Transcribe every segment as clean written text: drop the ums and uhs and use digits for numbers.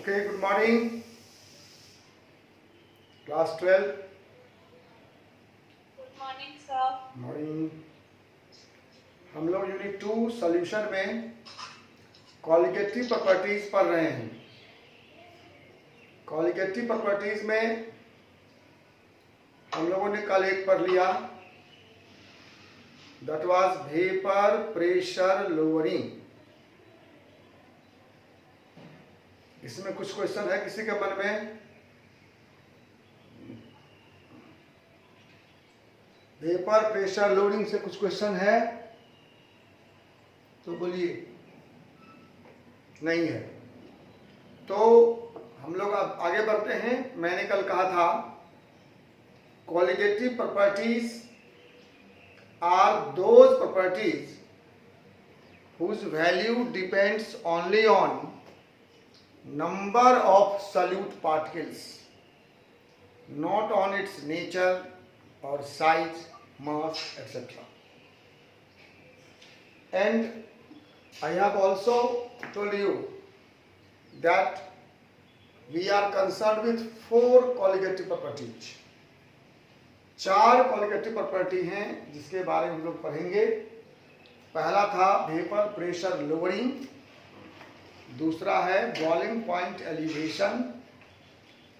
Okay, good morning, class 12. Good morning sir. Morning. हम लोग unit 2 solution में colligative properties पढ़ रहे हैं। कॉलिगेटिव प्रॉपर्टीज में हम लोगों ने कल एक पढ़ लिया, that was vapour pressure lowering. इसमें कुछ क्वेश्चन है किसी के मन में? वेपर प्रेशर लोडिंग से कुछ क्वेश्चन है तो बोलिए। नहीं है तो हम लोग अब आगे बढ़ते हैं। मैंने कल कहा था colligative properties are those properties whose value depends only on number of solute particles, not on its nature or size, mass, etc. And I have also told you that we are concerned with 4 colligative properties. 4 colligative property हैं जिसके बारे में हम लोग पढ़ेंगे। पहला था vapour pressure lowering, दूसरा है बॉइलिंग पॉइंट एलिवेशन,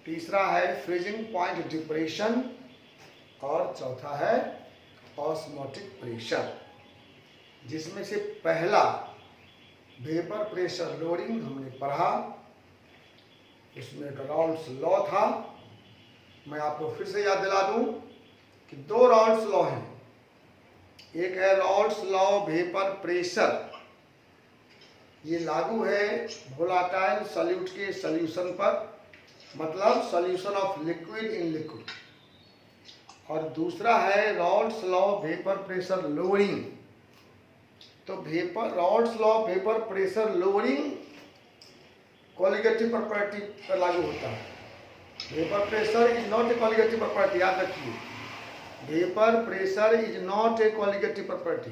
तीसरा है फ्रीजिंग पॉइंट डिप्रेशन और चौथा है ऑस्मोटिक प्रेशर। जिसमें से पहला वेपर प्रेशर लोअरिंग हमने पढ़ा, उसमें राउल्स लॉ था। मैं आपको फिर से याद दिला दूं कि 2 राउल्स लॉ हैं। एक है राउल्स लॉ वेपर प्रेशर, ये लागू है वोलाटाइल सॉल्यूट के सॉल्यूशन पर, मतलब solution of liquid in liquid. और दूसरा है Raoult's law vapour pressure lowering. तो Raoult's law vapour pressure lowering colligative property पर लागू होता है। Vapour pressure is not a colligative property, याद रखिए। Vapour pressure is not a colligative property,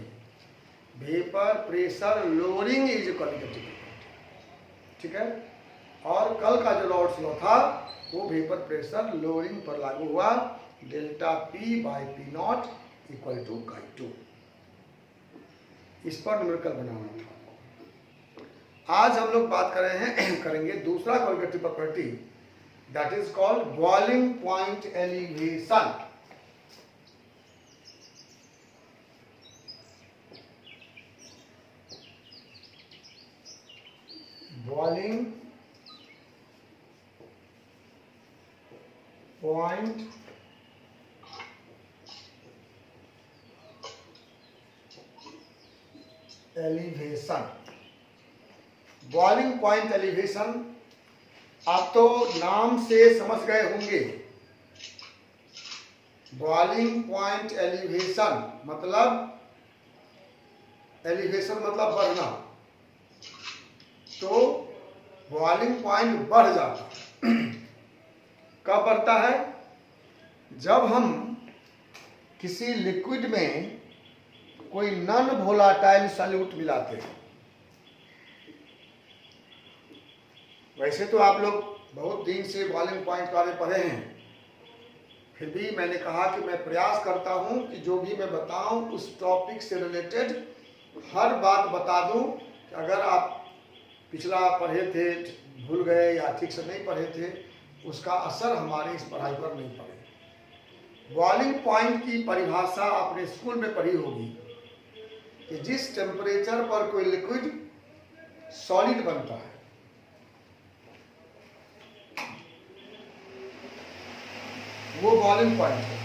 vapour pressure lowering is colligative property. ठीक है। और कल का जो राउल्स लॉ था वो वेपर प्रेशर लोअरिंग पर लागू हुआ, delta P by P not equal to Chi2। इस पर न्यूमेरिकल बनाना था। आज हम लोग बात कर रहे हैं करेंगे दूसरा colligative property, that is called boiling point elevation. Boiling point elevation. Boiling point elevation आप तो नाम से समझ गए होंगे। बॉइलिंग पॉइंट एलिवेशन मतलब बढ़ना। तो बॉइलिंग पॉइंट बढ़ जाता है। कब बढ़ता है? जब हम किसी लिक्विड में कोई नॉन वोलाटाइल सॉल्यूट मिलाते हैं। वैसे तो आप लोग बहुत दिन से बॉइलिंग पॉइंट बारे पढ़े हैं, फिर भी मैंने कहा कि मैं प्रयास करता हूं कि जो भी मैं बताऊं उस टॉपिक से रिलेटेड हर बात बता दूं। कि अगर आप पिछला पढ़े थे, भूल गए या ठीक से नहीं पढ़े थे, उसका असर हमारे इस पढ़ाई पर नहीं पड़े। बॉइलिंग पॉइंट की परिभाषा आपने स्कूल में पढ़ी होगी कि जिस टेम्परेचर पर कोई लिक्विड सॉलिड बनता है, वो बॉइलिंग पॉइंट है।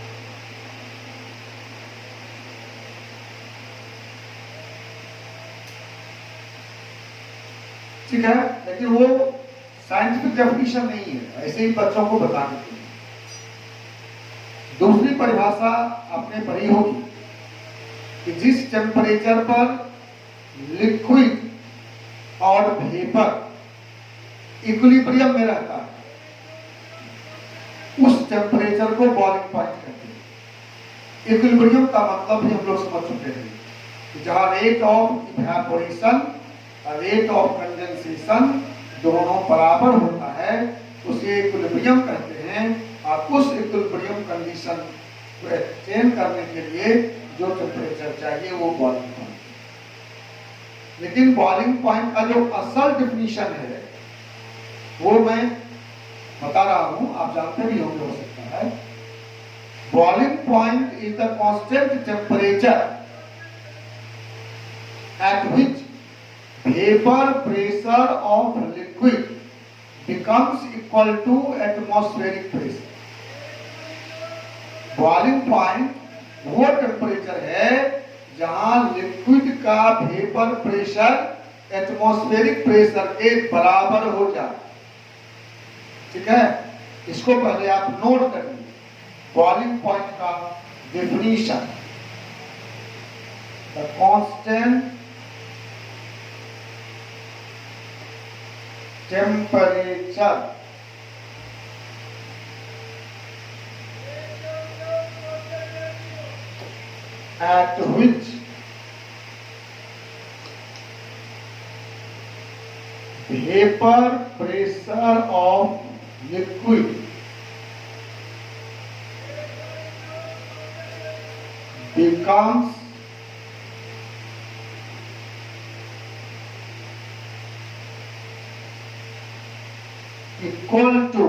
ठीक है, लेकिन वो साइंटिफिक डेफिनेशन नहीं है, ऐसे ही बच्चों को बताने के लिए। दूसरी परिभाषा आपने पढ़ी होगी कि जिस टेम्परेचर पर लिक्विड और वेपर इक्विलिब्रियम में रहता है, उस टेम्परेचर को बॉइलिंग पॉइंट कहते हैं। इक्विलिब्रियम का मतलब भी हम लोग समझ चुके हैं कि जहां rate of evaporation, rate of condensation दोनों बराबर होता है उसे इक्विलिब्रियम कहते हैं। और उस इक्विलिब्रियम कंडीशन को अटेन करने के लिए जो टेम्परेचर चाहिए वो बॉइलिंग पॉइंट। लेकिन बॉइलिंग पॉइंट का जो असल डिफिनीशन है वो मैं बता रहा हूं, आप जानते भी होंगे, हो सकता है। Boiling point is the constant temperature at which vapor pressure of liquid becomes equal to atmospheric pressure। Boiling point वो टेम्परेचर है जहां लिक्विड का वेपर प्रेशर एटमॉस्फेरिक प्रेशर के बराबर हो जाए। ठीक है, इसको पहले आप नोट करिए। बॉइलिंग पॉइंट का definition, the constant temperature at which vapor pressure of liquid becomes equal to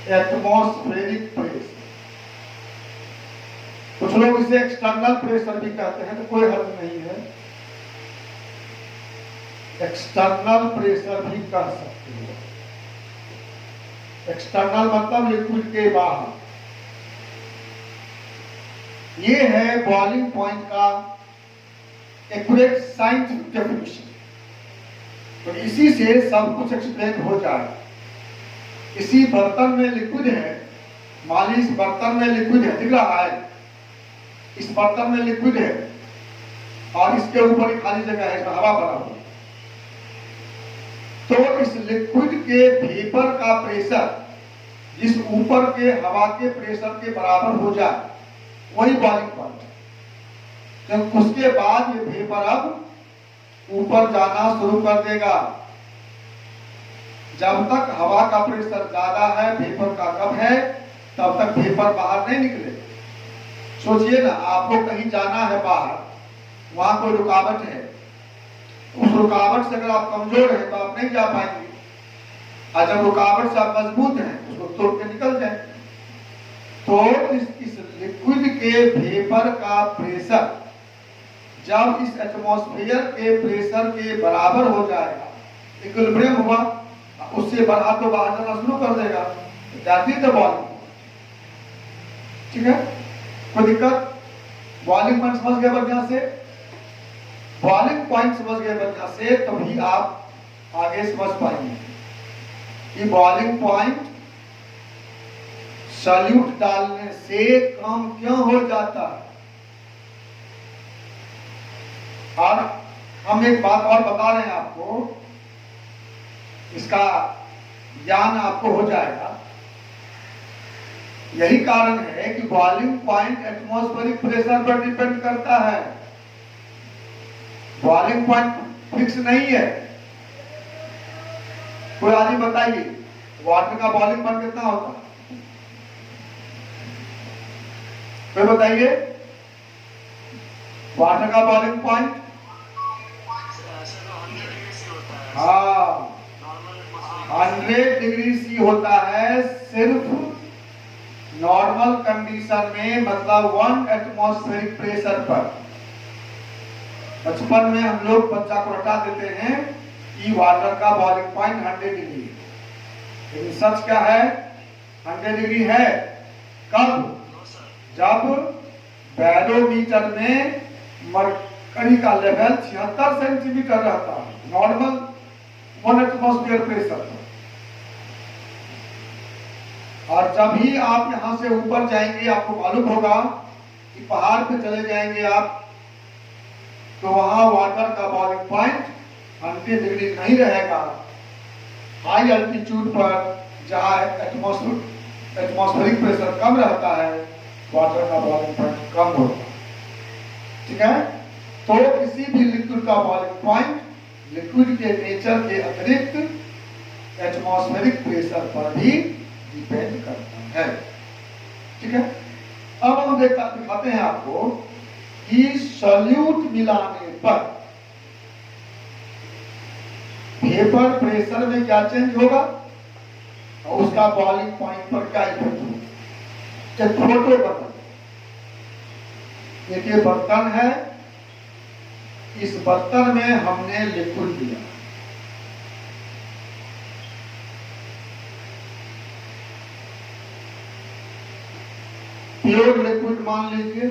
atmospheric pressure. कुछ लोग इसे एक्सटर्नल प्रेशर भी कहते हैं, तो कोई हर्ज नहीं है, एक्सटर्नल प्रेशर भी कह सकते हो। एक्सटर्नल मतलब लिक्विड के बाहर। ये है बॉइलिंग पॉइंट का एक्यूरेट साइंटिफिक डेफिनेशन। तो इसी से सब कुछ एक्सप्लेन हो जाए। इसी बर्तन में लिक्विड है, मान ली इस बर्तन में लिक्विड है, दिख रहा है, इस बर्तन में लिक्विड है और इसके ऊपर एक खाली जगह है, इसमें हवा भरा हुआ। तो इस लिक्विड के वेपर का प्रेशर जिस ऊपर के हवा के प्रेशर के बराबर हो जाए वही बॉइलिंग पॉइंट है। तो उसके बाद ये वेपर अब ऊपर जाना शुरू कर देगा। जब तक हवा का प्रेशर ज्यादा है, वेपर का कम है, तब तक वेपर बाहर नहीं निकले। सोचिए ना, आपको कहीं जाना है बाहर, वहां कोई रुकावट है, उस रुकावट से अगर आप कमजोर हैं तो आप नहीं जा पाएंगे, और जब रुकावट से आप मजबूत हैं उसको तोड़ के निकल जाए। तो इस लिक्विड के वेपर का प्रेशर जब इस एटमॉस्फेयर के प्रेशर के बराबर हो जाएगा, इक्विलिब्रियम हुआ, उससे बढ़ा तो बाहर जाना शुरू कर देगा। That is the boiling. ठीक है, कोई दिक्कत? बॉइलिंग पॉइंट समझ गए बढ़िया से? बॉइलिंग पॉइंट समझ गए बढ़िया से, तभी आप आगे समझ पाएंगे कि बॉइलिंग पॉइंट सॉल्यूट डालने से कम क्यों हो जाता है। और हम एक बात और बता रहे हैं आपको, इसका ज्ञान आपको हो जाएगा। यही कारण है कि बॉइलिंग पॉइंट एटमॉस्फेरिक प्रेशर पर डिपेंड करता है। बॉइलिंग पॉइंट फिक्स नहीं है। कोई आदमी बताइए, वाटर का बॉइलिंग पॉइंट कितना होता है? कोई बताइए, वाटर का बॉइलिंग पॉइंट? हाँ, 100 डिग्री सी होता है सिर्फ नॉर्मल कंडीशन में, मतलब 1 एटमॉस्फेरिक प्रेशर पर। बचपन में हम लोग बच्चा को रटा देते हैं कि वाटर का बॉइलिंग पॉइंट 100 डिग्री है, लेकिन सच क्या है? 100 डिग्री है कब? जब बैरोमीटर में मरकरी का लेवल 76 सेंटीमीटर रहता है, नॉर्मल 1 एटमॉस्फेयर प्रेशर। और जब ही आप यहां से ऊपर जाएंगे, आपको मालूम होगा कि पहाड़ पे चले जाएंगे आप, तो वहां वाटर का बॉइलिंग पॉइंट 100 डिग्री नहीं रहेगा। हाई अल्टीट्यूड पर जहां एटमॉस्फेरिक प्रेशर कम रहता है, वाटर का बॉइलिंग पॉइंट कम होता है। ठीक है, तो किसी भी लिक्विड का बॉइलिंग पॉइंट लिक्विड के नेचर के अतिरिक्त एटमॉस्फेरिक प्रेशर पर भी डिपेंड करता है। ठीक है, अब हम दिखाते हैं आपको कि सॉल्यूट मिलाने पर वेपर प्रेशर में क्या चेंज होगा और उसका बॉइलिंग पॉइंट पर क्या इफेक्ट होगा। एक फोटो बर्तन, एक ये बर्तन है, इस बर्तन में हमने लिक्विड दिया, प्योर लिक्विड मान लीजिए,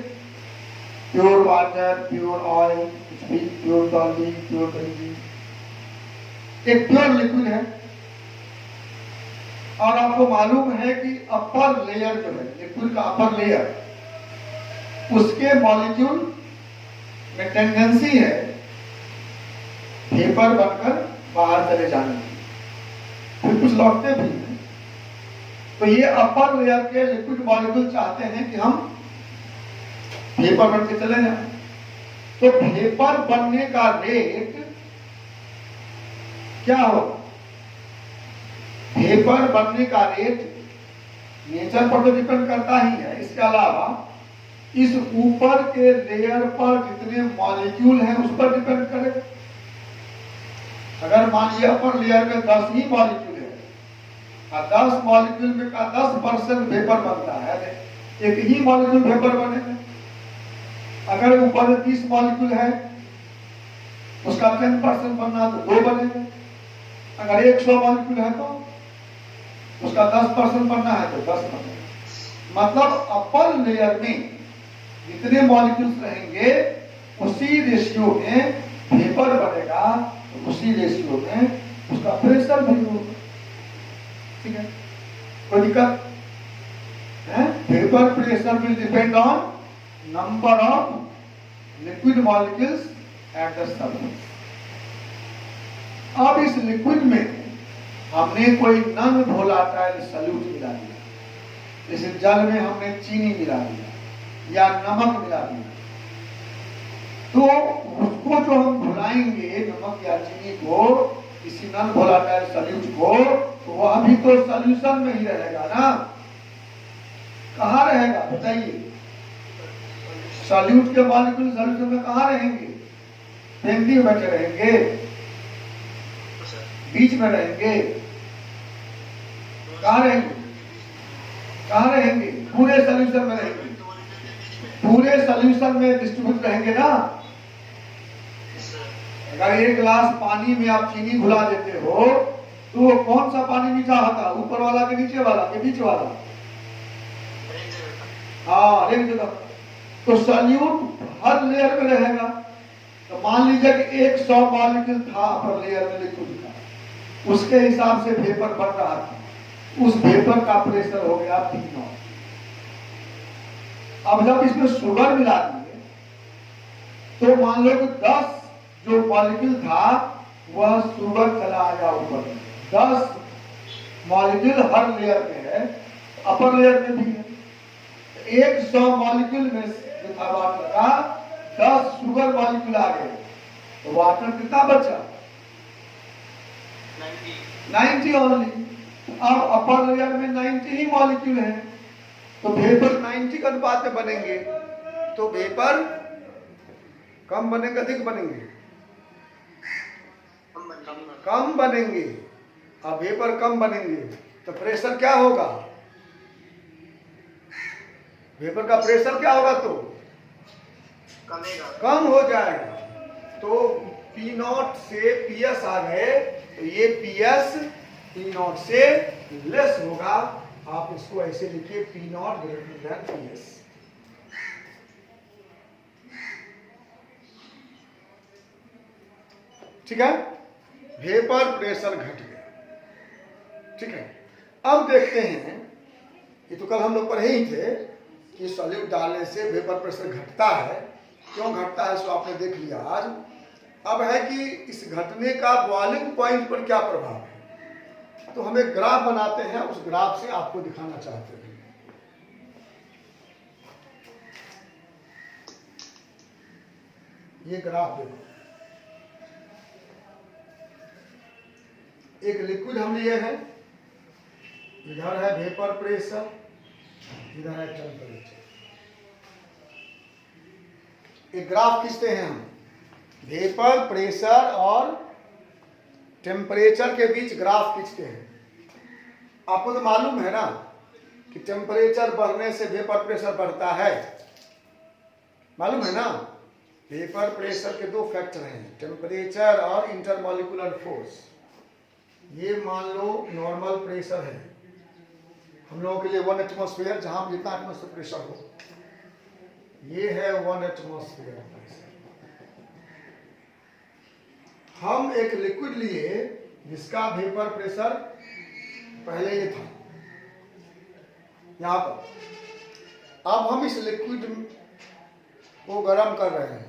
pure water, pure oil, pure tonic, pure benzene, एक प्योर लिक्विड है। और आपको मालूम है कि अपर लेयर जो है लिक्विड का अपर लेयर, उसके मॉलिक्यूल में टेंडेंसी है वेपर बनकर बाहर चले जाने की, फिर कुछ लौटते भी हैं। तो ये अपर लेयर के लिक्विड मॉलिक्यूल चाहते हैं कि हम वेपर बन के चले जाएं। तो वेपर बनने का रेट क्या होगा? वेपर बनने का रेट नेचर पर तो डिपेंड करता ही है, इसके अलावा इस ऊपर के लेयर पर जितने मॉलिक्यूल हैं उस पर डिपेंड करेगा। अगर मान लिया अपर लेयर में 10 ही मॉलिक्यूल है और 10 मॉलिक्यूल में का 10% वेपर बनता है, एक ही मॉलिक्यूल वेपर बनेगा। अगर ऊपर 30 मॉलिक्यूल है उसका 10% बनना तो 2 बनेगा। अगर 100 मॉलिक्यूल है तो उसका 10% बनना है तो 10 बनेगा। मतलब अपर लेयर में जितने मॉलिक्यूल्स रहेंगे उसी रेशियो में वेपर बनेगा, तो उसी रेशियो में उसका प्रेशर भी होगा। ठीक है, कोई दिक्कत है? Vapour pressure will depend on number of liquid molecules at the surface. अब इस लिक्विड में हमने कोई नॉन वोलेटाइल सॉल्यूट मिला दिया, जैसे जल में हमने चीनी मिला दिया या नमक मिला दिया, तो उसको जो हम घुलाएंगे नमक या चीनी को किसी नॉन वोलेटाइल सॉल्यूट को, तो वह भी तो सॉल्यूशन में ही रहेगा ना। कहाँ रहेगा बताइए? सॉल्यूट के मॉलिक्यूल सॉल्यूशन में कहाँ रहेंगे? पेंदी में बैठे रहेंगे, बीच में रहेंगे, कहाँ रहेंगे? कहाँ रहेंगे? पूरे सॉल्यूशन में रहेंगे, पूरे सॉल्यूशन में डिस्ट्रीब्यूट रहेंगे ना। अगर एक गिलास पानी में आप चीनी घुला देते हो तो वो कौन सा पानी मीठा होता? ऊपर वाला के नीचे वाला के बीच वाला? हाँ, एक जगह। तो सॉल्यूट हर लेयर में रहेगा। तो मान लीजिए कि 100 मॉलिक्यूल था अपर लेयर में लिक्विड का, उसके हिसाब से वेपर बन रहा था, उस वेपर का प्रेशर हो गया P0। अब जब इसमें शुगर मिला दिए तो मान लो कि 10 जो मॉलिक्यूल था वह शुगर चला आया ऊपर। 10 मॉलिक्यूल हर लेयर में है, अपर लेयर में भी है। 100 मॉलिक्यूल में जो था वाटर का 10 शुगर मॉलिक्यूल आ गए, तो वाटर कितना बचा? 90 ओनली। अब अपर लेयर में 90 ही मॉलिक्यूल है, तो वेपर 90 के अनुपात में बनेंगे। तो वेपर कम बनेंगे अधिक बनेंगे? कम बनेंगे। अब वेपर कम बनेंगे तो प्रेशर क्या होगा? वेपर का प्रेशर क्या होगा? तो कम हो जाएगा। तो P0 से PS आ गए, तो ये PS P0 से लेस होगा। आप इसको ऐसे लिखिए, P0 ग्रेटर देन PS। ठीक है, वेपर प्रेशर घट गया। ठीक है, अब देखते हैं, ये तो कल हम लोग पढ़े ही थे कि सॉल्यूट डालने से वेपर प्रेशर घटता है। क्यों घटता है सो आपने देख लिया आज। अब है कि इस घटने का बॉइलिंग पॉइंट पर क्या प्रभाव है, तो हम एक ग्राफ बनाते हैं, उस ग्राफ से आपको दिखाना चाहते हैं। ये ग्राफ देखो, एक लिक्विड हम लिए हैं, इधर है वेपर प्रेशर, इधर है टेम्परेचर। एक ग्राफ खींचते हैं हम, वेपर प्रेशर और टेम्परेचर के बीच ग्राफ खींचते हैं। आपको तो मालूम है ना कि टेम्परेचर बढ़ने से वेपर प्रेशर बढ़ता है, मालूम है ना। वेपर प्रेशर के दो फैक्टर हैं, टेम्परेचर और इंटरमॉलिक्यूलर फोर्स। ये मान लो नॉर्मल प्रेशर है हम लोगों के लिए 1 एटमॉस्फेयर, जहां जितना एटमॉस्फेयर प्रेशर हो, ये है 1 एटमॉस्फेयर प्रेशर। हम एक लिक्विड लिए जिसका वेपर प्रेशर पहले ये था यहां पर। अब हम इस लिक्विड को गर्म कर रहे हैं,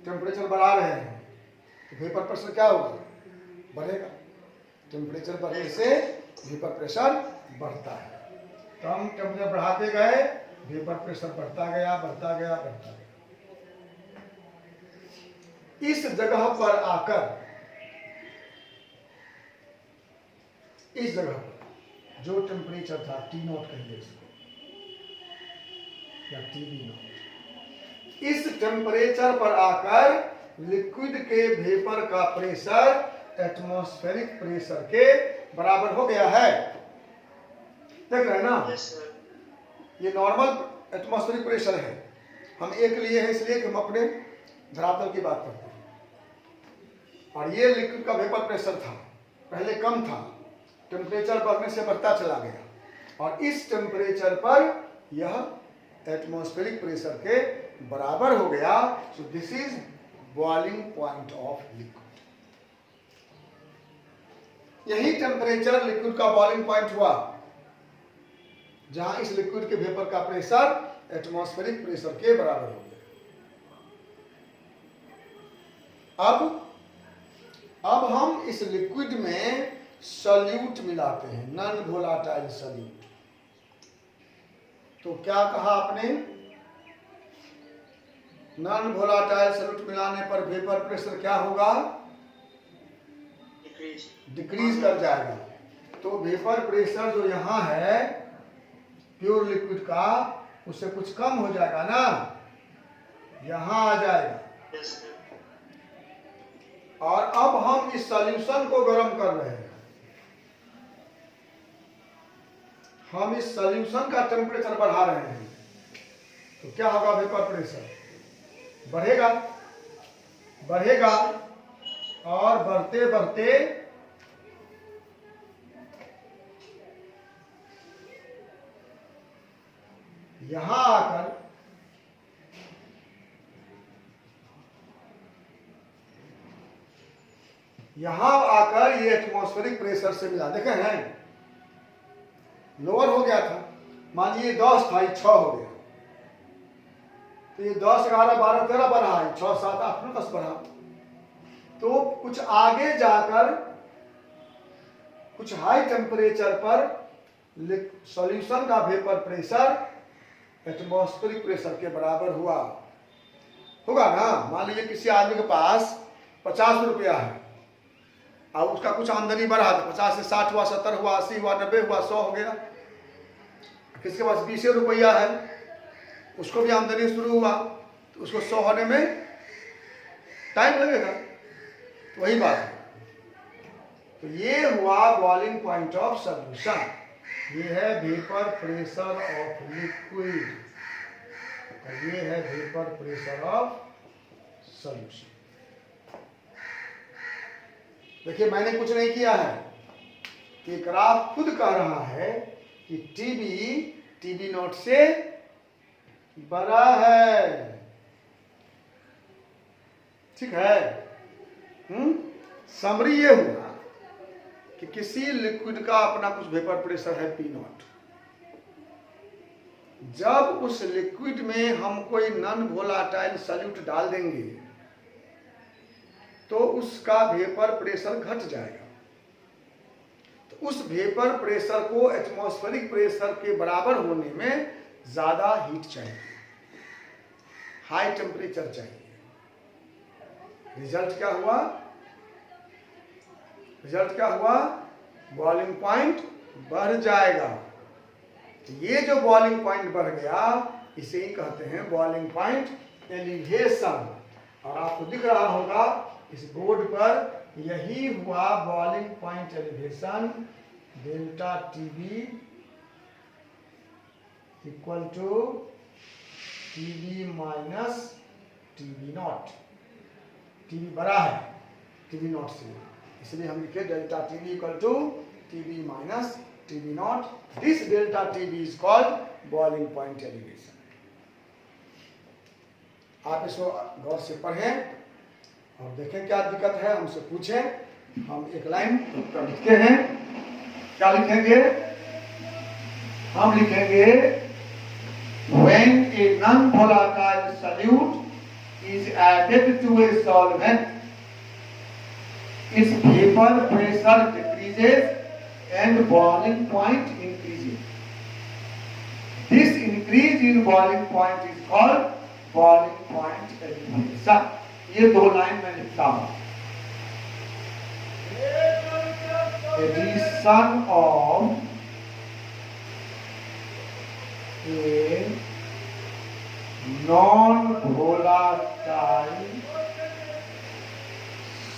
टेम्परेचर बढ़ा रहे हैं, तो वेपर प्रेशर क्या होगा, बढ़ेगा। टेम्परेचर बढ़ने से वेपर प्रेशर बढ़ता है। तो हम टेम्परेचर बढ़ाते गए, वेपर प्रेशर बढ़ता गया बढ़ता गया बढ़ता गया। इस जगह पर आकर, इस जगह पर जो टेम्परेचर था T0 कहिए इसको, या TB0, इस टेम्परेचर पर आकर लिक्विड के वेपर का प्रेशर एटमॉस्फेरिक प्रेशर के बराबर हो गया है। देख रहे हैं ना, ये नॉर्मल एटमॉस्फेरिक प्रेशर है, हम एक लिए हैं इसलिए कि हम अपने धरातल की बात करते हैं। और ये लिक्विड का वेपर प्रेशर था, पहले कम था, टेम्परेचर बढ़ने से बढ़ता चला गया, और इस टेम्परेचर पर यह एटमॉस्फेरिक प्रेशर के बराबर हो गया। So this is boiling point of liquid. यही टेम्परेचर लिक्विड का बॉइलिंग पॉइंट हुआ, जहां इस लिक्विड के वेपर का प्रेशर एटमॉस्फेरिक प्रेशर के बराबर हो गया। अब हम इस लिक्विड में सॉल्यूट मिलाते हैं, नॉन वोलाटाइल सॉल्यूट। तो क्या कहा आपने, नॉन वोलाटाइल सॉल्यूट मिलाने पर वेपर प्रेशर क्या होगा, डिक्रीज कर जाएगा। तो वेपर प्रेशर जो यहां है प्योर लिक्विड का, उससे कुछ कम हो जाएगा ना, यहां आ जाएगा। और अब हम इस सॉल्यूशन को गर्म कर रहे हैं, हम इस सॉल्यूशन का टेम्परेचर बढ़ा रहे हैं, तो क्या होगा, वेपर प्रेशर बढ़ेगा बढ़ेगा, और बढ़ते बढ़ते यहां आकर ये एटमॉस्फेरिक प्रेशर से मिला। देखे हैं, लोअर हो गया था, मान लीजिए 10 था, ये 6 हो गया, तो ये 10, 11, 12, 13 बढ़ा है, 6, 7, 8, 9, 10 बढ़ा। तो कुछ आगे जाकर कुछ हाई टेम्परेचर पर सॉल्यूशन का वेपर प्रेशर एटमॉस्फेरिक प्रेशर के बराबर होगा ना। मान लीजिए किसी आदमी के पास 50 रुपया है, और उसका कुछ आमदनी बढ़ा, तो 50 से 60 हुआ, 70 हुआ, 80 हुआ, 90 हुआ, 100 हो गया। किसी के पास 20 रुपया है, उसको भी आमदनी शुरू हुआ, तो उसको 100 होने में टाइम लगेगा। तो वही बात है। तो ये हुआ बॉइलिंग पॉइंट ऑफ सॉल्यूशन, ये है वेपर प्रेशर ऑफ लिक्विड, और ये है वेपर प्रेशर ऑफ सॉल्यूशन। देखिए, मैंने कुछ नहीं किया है, कि ग्राफ खुद कह रहा है कि TB0 से बड़ा है, ठीक है। समरी ये हुआ कि किसी लिक्विड का अपना कुछ वेपर प्रेशर है P0। जब उस लिक्विड में हम कोई नॉन वोलाटाइल सॉल्यूट डाल देंगे, तो उसका वेपर प्रेशर घट जाएगा। तो उस वेपर प्रेशर को एटमॉस्फेरिक प्रेशर के बराबर होने में ज्यादा हीट चाहिए, हाई टेम्परेचर चाहिए। रिजल्ट क्या हुआ, रिजल्ट क्या हुआ, बॉइलिंग पॉइंट बढ़ जाएगा। ये जो बॉइलिंग पॉइंट बढ़ गया इसे ही कहते हैं बॉइलिंग पॉइंट एलिवेशन। और आपको दिख रहा होगा इस बोर्ड पर यही हुआ boiling point elevation, delta TB equal to TB minus TB not. TB बड़ा है टीबी नॉट से, इसलिए हम लिखे delta TB equal to TB minus TB not. This delta TB is called boiling point elevation. आप इसको गौर से पढ़ें और देखें क्या दिक्कत है, हमसे पूछें। हम एक लाइन उत्तर लिखते हैं। क्या लिखेंगे, हम लिखेंगे when a non-volatile solute is added to a solvent, its vapor pressure decreases and boiling point increases. This increase in boiling point is called boiling point elevation. ये दो लाइन में लिखता हूं। Addition of a non-volatile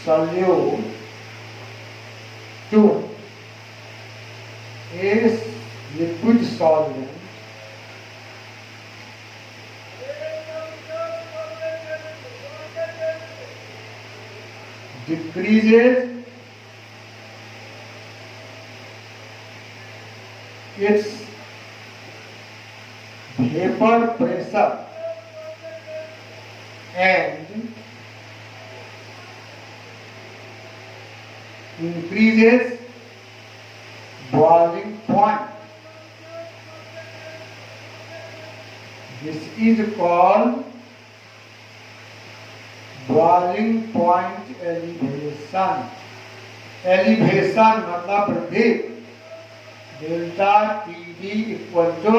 solute to a liquid solvent decreases its vapor pressure and increases boiling point. This is called boiling point elevation. Elevation मतलब वृद्धि। Delta TB equal to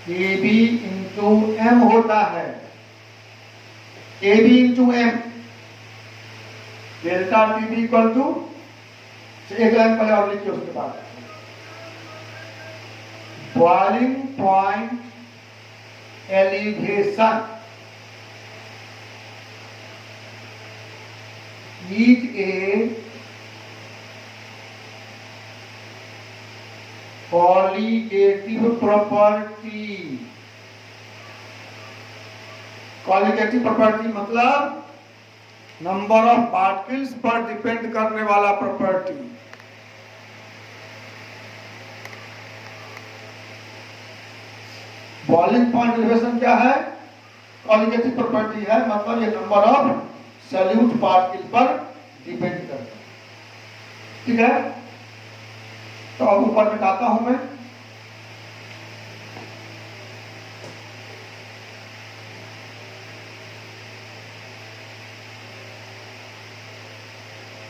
AB into M होता है। AB into M, delta TB equal to, एक line पहले और लिखिए उसके बाद, boiling point elevation is a qualitative property. Qualitative property मतलब नंबर ऑफ पार्टिकल्स पर डिपेंड करने वाला प्रॉपर्टी। बॉइलिंग पॉइंट एलिवेशन क्या है, क्वालिटेटिव प्रॉपर्टी है, मतलब ये नंबर ऑफ सॉल्यूट पार्टिकल पर डिपेंड करता है। ठीक है, तो अब ऊपर मिटाता हूं मैं।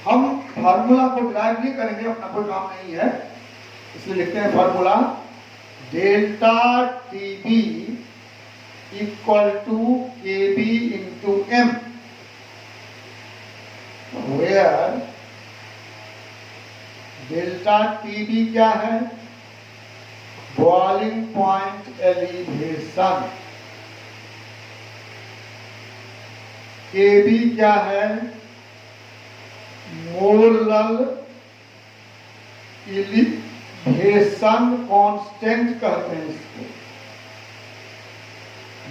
हम फार्मूला को ड्राइव नहीं करेंगे, अपना कोई काम नहीं है, इसलिए लिखते हैं formula delta TB equal to KB into M, where delta TB क्या है, बॉइलिंग पॉइंट एलिवेशन, केबी क्या है, मोलल एलिवेशन कांस्टेंट कहते हैं इसको,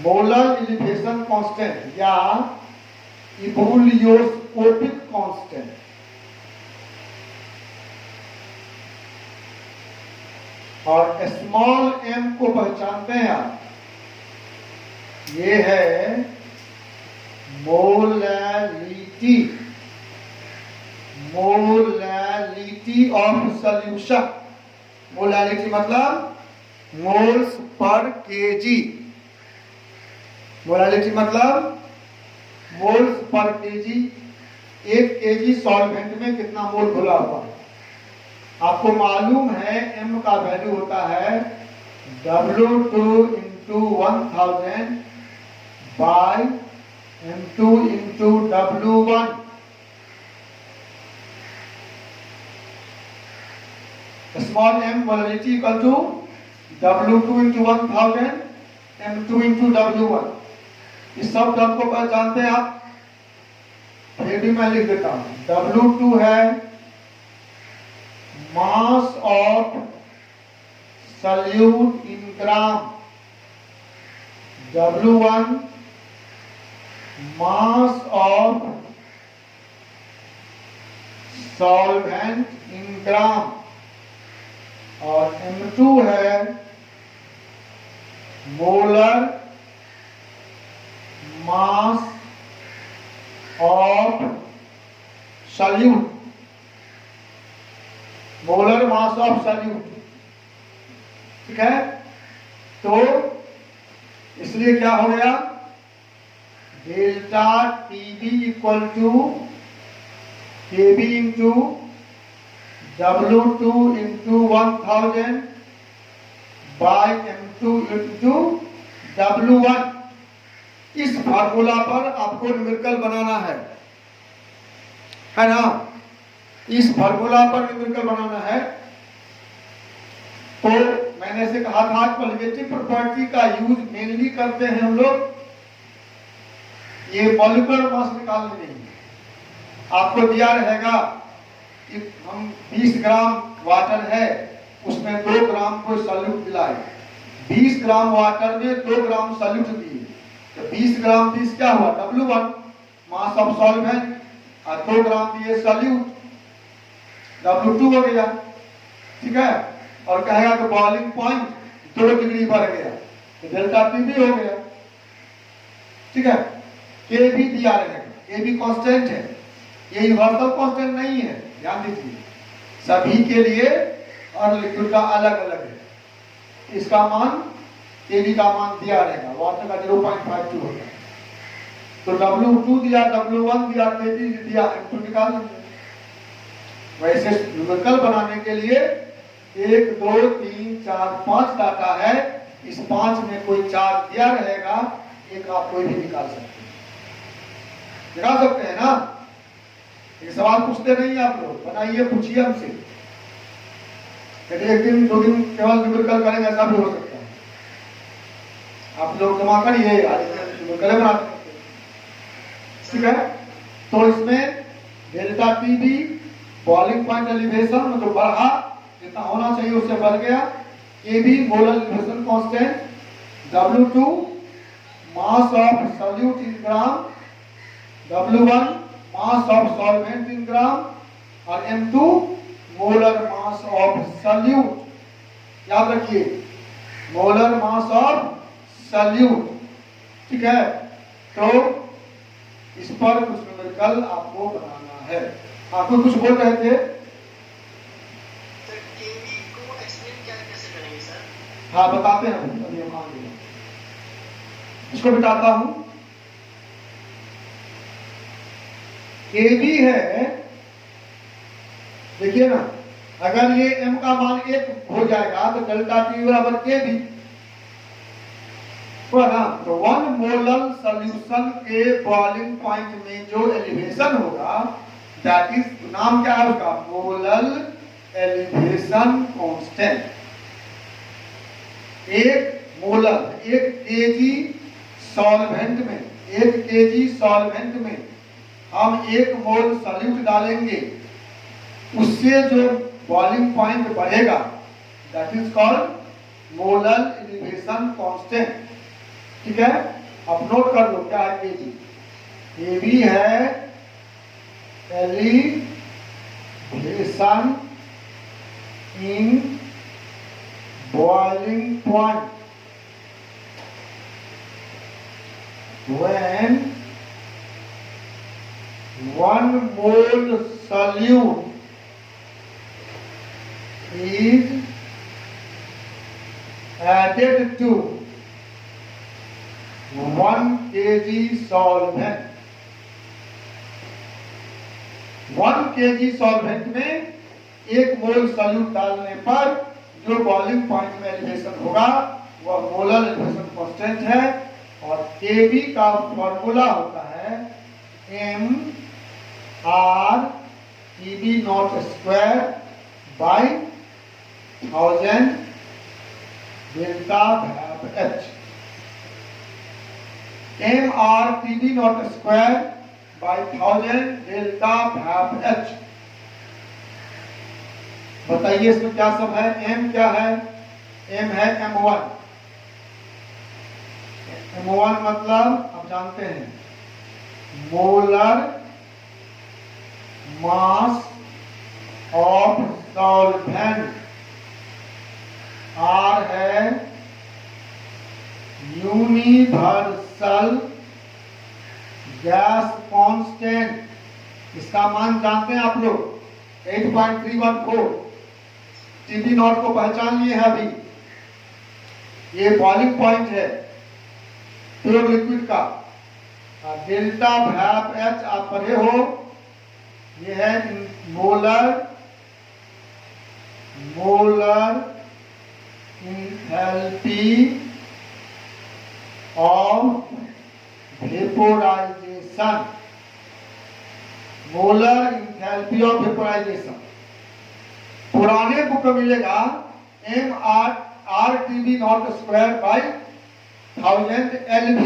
मोलर एलिवेशन कांस्टेंट या इबुलियोस्कोपिक कांस्टेंट। और स्मॉल एम को पहचानते हैं आप, ये है molality, molality of solution. Molality मतलब मोल्स पर केजी, मोलैलिटी मतलब मोल्स पर केजी। एक केजी सॉल्वेंट में कितना मोल घुला हुआ है आपको मालूम है। m का वैल्यू होता है W2 into 1000 by M2 into W1। Small m molarity equal to W2 into 1000 M2 into W1। इस सब टर्म को पहचानते हैं आप, फिर भी मैं लिख देता हूं। W2 है mass of solute in gram, W1 mass of solvent in gram, और M2 है molar mass of solute, molar mass of solute. ठीक है, तो इसलिए क्या हो गया, delta TB equal to KB into W2 into 1000 by M2 into W1। इस फार्मूला पर आपको न्यूमेरिकल बनाना है ना, इस फार्मूला पर न्यूमेरिकल बनाना है। तो मैंने से कहा था कॉलिगेटिव प्रॉपर्टी का यूज मेनली करते हैं हम लोग ये मॉलिक्यूलर मास निकालने में। आपको दिया रहेगा कि हम 20 ग्राम वाटर है, उसमें 2 ग्राम को सॉल्यूट मिलाए, 20 ग्राम वाटर में 2 ग्राम सॉल्यूट दिए, तो 20 ग्राम 20 क्या हुआ, W1 मास ऑफ सॉल्वेंट, और 2 ग्राम दिए सॉल्यूट, W2 हो गया। ठीक है, और कहेगा कि बॉइलिंग पॉइंट 2 डिग्री बढ़ गया, तो डेल्टा T भी हो गया। ठीक है, K भी दिया रहेगा, K भी कांस्टेंट है, ये यूनिवर्सल कांस्टेंट नहीं है, ध्यान दीजिए, सभी के लिए और लिक्विड का अलग अलग है। इसका मान Kb का मान दिया रहेगा, वाटर का 0.52 होगा। तो W2 दिया, W1 दिया, Kb दिया, M2 निकाल लेंगे। वैसे न्यूमेरिकल बनाने के लिए 1 2 3 4 5 डाटा है, इस 5 में कोई 4 दिया रहेगा, एक आप कोई भी निकाल सकते हैं ना। ये सवाल पूछते नहीं आप लोग, बनाइए, पूछिए हमसे। एक दिन 2 दिन केवल न्यूमेरिकल करेंगे, ऐसा भी हो सकता है। आप लोग जमा करिए, न्यूमेरिकल बना। ठीक है, तो इसमें डेल्टा टी भी बॉइलिंग पॉइंट एलिवेशन मतलब बढ़ा, जितना होना चाहिए उससे बढ़ गया। K B molar elevation constant, W2 mass of solute in gram, W1 mass of solvent in gram, और M2 molar mass of solute. याद रखिए, मोलर मास ऑफ सॉल्यूट। ठीक है, तो इस पर कुछ न्यूमेरिकल आपको बनाना है। आपको कुछ बोल रहे थे सर, केबी को एक्सप्लेन कैसे करेंगे सर? हाँ, बताते हैं, अभी हम आगे इसको बिताता हूं। केबी है, देखिए ना, अगर ये m का मान 1 हो जाएगा तो डेल्टा T बराबर केबी हो ना। तो 1 मोलर सॉल्यूशन के बॉइलिंग पॉइंट में जो एलिवेशन होगा, दैट इज, नाम क्या है उसका, molar elevation constant. 1 molar, 1 KG solvent में, 1 केजी सॉल्वेंट में हम 1 मोल सॉल्यूट डालेंगे, उससे जो बॉइलिंग पॉइंट बढ़ेगा, that is called molar elevation constant. ठीक है, अब नोट कर लो क्या है केजी। केबी है elevation in boiling point when 1 mole solute is added to 1 kg solvent। 1 kg solvent में 1 मोल सॉल्यूट डालने पर जो बॉइलिंग पॉइंट में एलिवेशन होगा वह मोलर एलिवेशन कांस्टेंट है, और Kb का फॉर्मूला होता है mR Tb not square by 1000 delta vap H। mRTB naught square by 1000 delta vap H। बताइए इसमें क्या सब है? m क्या है? m है m1। m1 मतलब आप जानते हैं molar mass of solvent. R है यूनिवर्सल गैस कांस्टेंट। इसका मान जानते हैं आप लोग 8.314। टीबी नॉट को पहचान लिए हैं अभी। ये बॉइलिंग पॉइंट है प्योर लिक्विड का। डेल्टा भाप H आप पढ़े हो, ये है molar enthalpy of vaporization. Molar enthalpy of vaporization पुराने बुक में मिलेगा mRTB naught square by 1000 LV।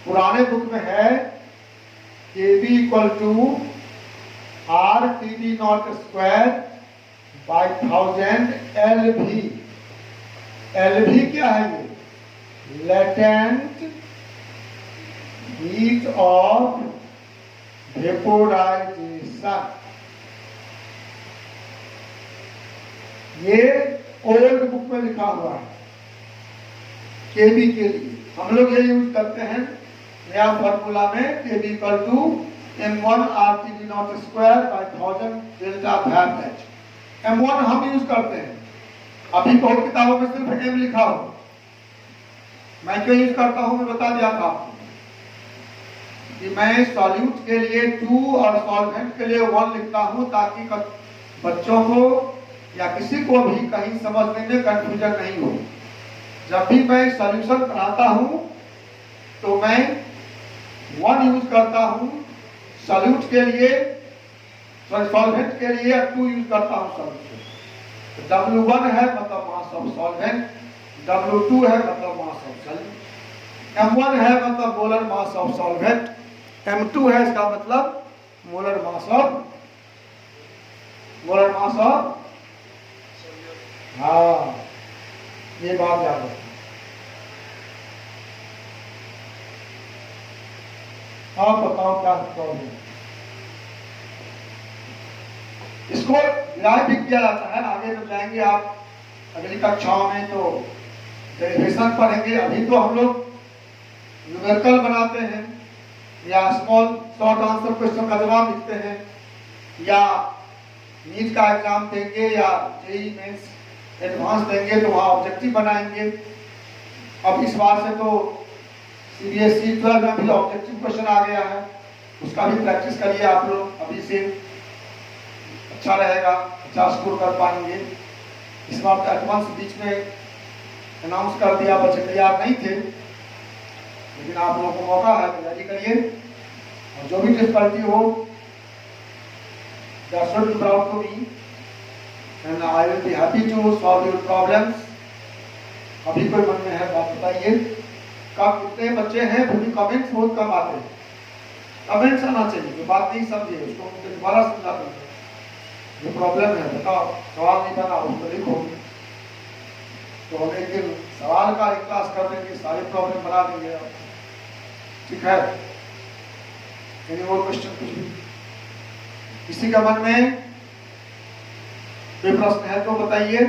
पुराने बुक में है KB equal to RTB not square by 1000 LV। LV क्या है? ये लेटेंट हीट ऑफ वेपोराइजेशन। ये ओल्ड बुक में लिखा हुआ है केबी के लिए। हम लोग ये यूज करते हैं नया फॉर्मूला में KB equal to m1 RTB not square by 1000 delta vap H। m1 हम यूज करते हैं। अभी बहुत किताबों में सिर्फ m लिखा हो। मैं क्यों यूज करता हूं मैं बता दिया था आपको कि मैं सॉल्यूट के लिए 2 और सॉल्वेंट के लिए 1 लिखता हूं ताकि बच्चों को या किसी को भी कहीं समझने में कंफ्यूजन नहीं हो। जब भी मैं सॉल्यूशन बनाता हूं तो मैं 1 यूज करता हूं सॉल्यूट के लिए, सॉल्वेंट के लिए 2 यूज करता हूं सॉल्यूट। तो W1 है मतलब मास ऑफ सॉल्वेंट, W2 है मतलब मास ऑफ सॉल्वेंट, M1 है मतलब molar mass of solvent, M2 है इसका मतलब मोलर मास ऑफ हाँ, ये बात याद रखना। आप बताओ क्या प्रॉब्लम? इसको डिराइव भी किया जाता है। आगे जब जाएंगे आप अगली कक्षाओं में तो डेरिवेशन पढ़ेंगे। अभी तो हम लोग न्यूमेरिकल बनाते हैं या स्मॉल शॉर्ट आंसर क्वेश्चन का जवाब लिखते हैं या नीट का एग्जाम देंगे या जेईई मेंस एडवांस देंगे तो वहाँ ऑब्जेक्टिव बनाएंगे। अब इस बार से तो CBSE 12 में भी ऑब्जेक्टिव क्वेश्चन आ गया है, उसका भी प्रैक्टिस करिए आप लोग अभी से। अच्छा रहेगा, अच्छा स्कोर कर पाएंगे। इस बार तो एडवांस बीच में अनाउंस कर दिया, बच्चे तैयार नहीं थे, लेकिन आप लोगों को मौका है, तैयारी करिए और जो भी डिफिकल्टी हो that's not proud to me and I will be happy to solve your problems। अभी कोई मन में है बात बताइए। कब कितने बच्चे हैं फिर भी कमेंट्स बहुत कम आते हैं। कमेंट्स आना चाहिए, जो बात नहीं समझे उसको मुझे दोबारा समझा देंगे। जो प्रॉब्लम है बताओ, सवाल नहीं बना उसको लिखो। तो हम एक दिन सवाल का एक क्लास कर देंगे, सारे प्रॉब्लम बना देंगे। ठीक है? एनी और क्वेश्चन? कुछ भी किसी का मन में कोई प्रश्न है तो बताइए।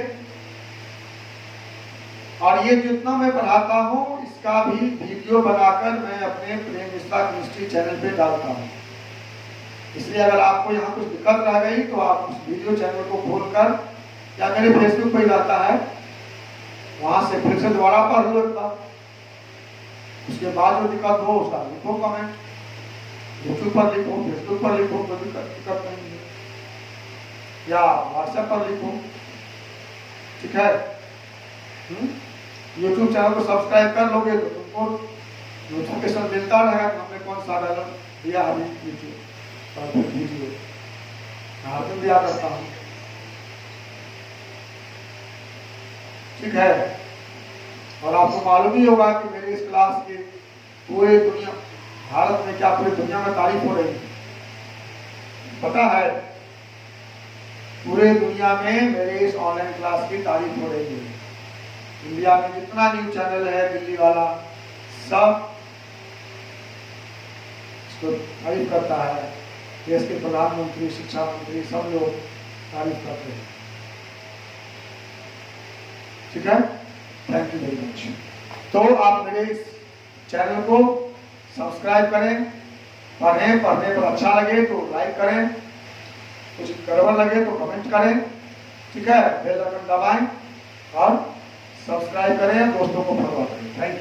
और ये जितना मैं पढ़ाता हूँ इसका भी वीडियो बनाकर मैं अपने प्रेम मिश्रा केमिस्ट्री चैनल पे डालता हूँ। इसलिए अगर आपको यहाँ कुछ दिक्कत रह गई तो आप उस वीडियो चैनल को खोलकर या मेरे फेसबुक पे रहता है वहां से फिर से दोबारा पढ़ लो एक बार। उसके बाद जो दिक्कत हो उसका लिखो कमेंट, यूट्यूब पर लिखो, फेसबुक पर लिखो, कोई दिक्कत नहीं है, या व्हाट्सएप पर लिखो। ठीक है? यूट्यूब चैनल को सब्सक्राइब कर लोगे तो तुमको नोटिफिकेशन मिलता रहेगा कि हमने कौन सा डाला दिया अभी वीडियो। हाँ, तुम भी याद रखता हूँ। ठीक है। और आपको मालूम ही होगा कि मेरे इस क्लास की पूरे दुनिया, भारत में क्या पूरी दुनिया में तारीफ हो रही है, पता है? पूरे दुनिया में मेरे इस ऑनलाइन क्लास की तारीफ हो रही है। इंडिया में जितना न्यूज चैनल है दिल्ली वाला, सब इसको तारीफ करता है। देश के प्रधानमंत्री, शिक्षा मंत्री, सब लोग तारीफ करते हैं। ठीक है, थैंक यू वेरी मच। तो आप मेरे इस चैनल को सब्सक्राइब करें, पढ़ने पर अच्छा लगे तो लाइक करें, कुछ गड़बड़ लगे तो कमेंट करें, ठीक है। बेल आइकन दबाएं और सब्सक्राइब करें, दोस्तों को फॉरवर्ड करें। Thank you.